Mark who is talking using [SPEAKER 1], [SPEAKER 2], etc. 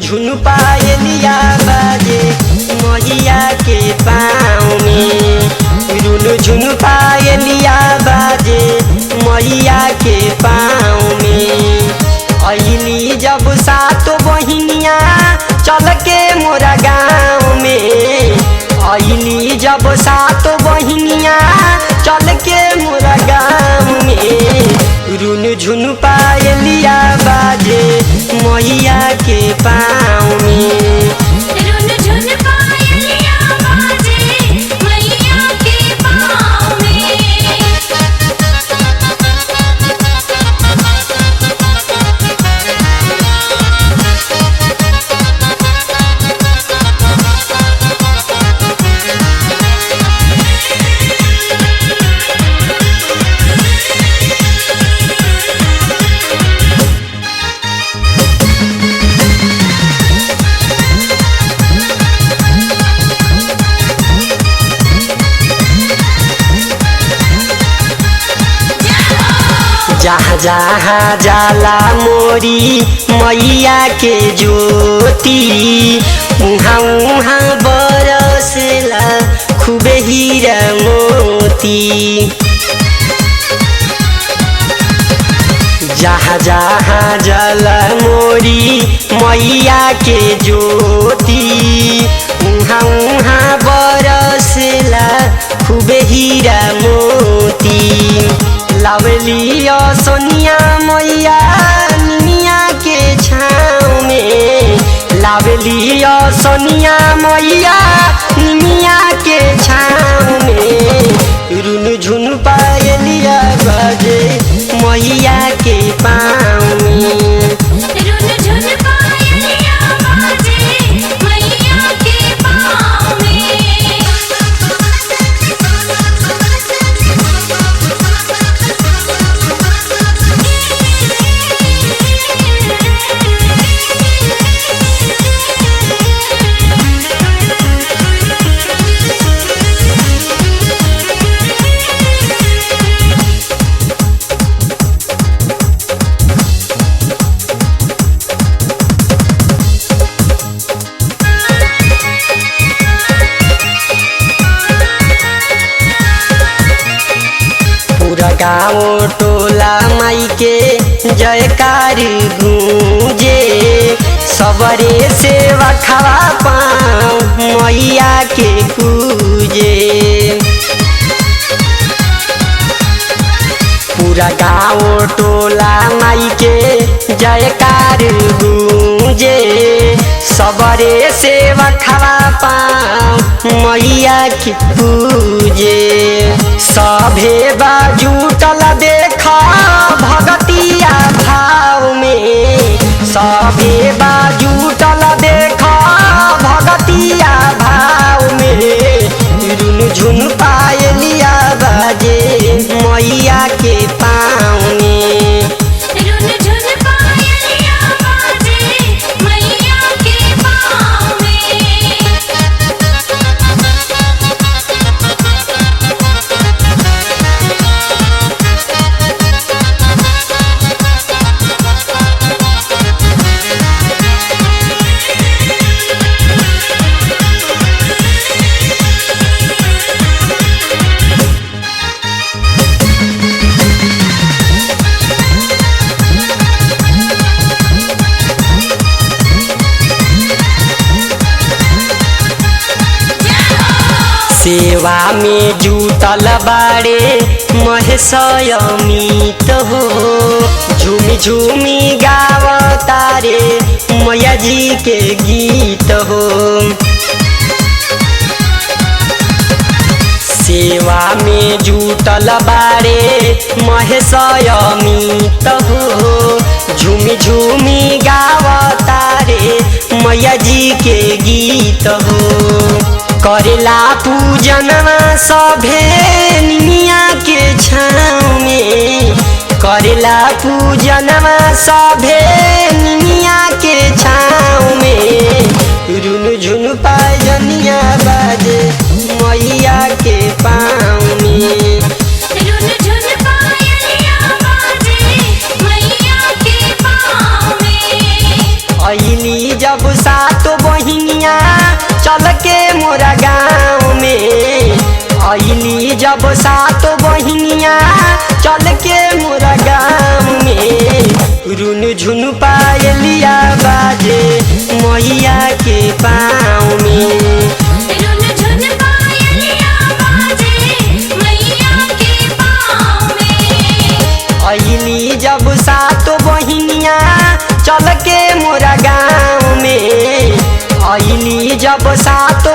[SPEAKER 1] झुन पायलिया बाजे मैया के पाँव में। रुन झुन पायलिया बाजे मैया के पाँव में। अइली जब सातो बहिनिया चल के मोरा गाँव में। अइली जब सातो बहिनिया चल के मोरा गाँव में। रुन झुन पायलिया बाजे मैया के पाँव में।
[SPEAKER 2] रुन झुन पायलिया बाजे मैया के पाँव में।
[SPEAKER 1] जहाँ जहाँ जाला मोरी मैया के ज्योति, उहाँ उहाँ बरसला खूबे हीरा मोती। जहाँ जहाँ जाला मोरी मैया के ज्योति, उहाँ उहाँ बरसला खूबे हीरा मोती। लावली सोनिया मैया निमिया के छाँव में। लावली सोनिया मैया निमिया के छाँव में। रुन झुन पायलिया बाजे मैया के पाँव में।
[SPEAKER 2] रुन झुन पायलिया बाजे मैया के पाँव में।
[SPEAKER 1] पूरा गाँव टोला माई के जयकार गूंजे। सबरे सेवा खावा पाँव मैया के पूजे। पूरा गाँव टोला माई के जयकार गूंजे। सबरे सेवा खावा पाँव मैया के पूजे। सभे बाजूटल देखा भगतिया भाव में। सभे बाजूटल देखा भगतिया भाव में। रुन झुन पायलिया बाजे मैया के पाँव में।
[SPEAKER 2] रुन झुन पायलिया बाजे मैया के पाँव में।
[SPEAKER 1] सेवा में जुटल बाड़े महेश अमित हो। झूमी झूमी गावतारे मैया जी के गीत हो। सेवा में जुटल बाड़े महेश अमित हो। झूमी झूमी गावतारे मैया जी के गीत हो। करेला पूजनवा सभे निमिया के छाँव में। करेला पूजनवा सभे निमिया के छाँव में। रुन झुन पायलिया बाजे मैया के पाँव में।
[SPEAKER 2] रुन झुन पायलिया बाजे मैया के पाँव में।
[SPEAKER 1] अइली जब अइली जब सात बहिनिया चल के मोरा गाँव में रुन झुन पायलिया बाजे मैया के पाँव में
[SPEAKER 2] रुन झुन पायलिया बाजे मैया के पाँव में।
[SPEAKER 1] अइली जब सात बहिनिया चल के मोरा गाँव में अइली जब सात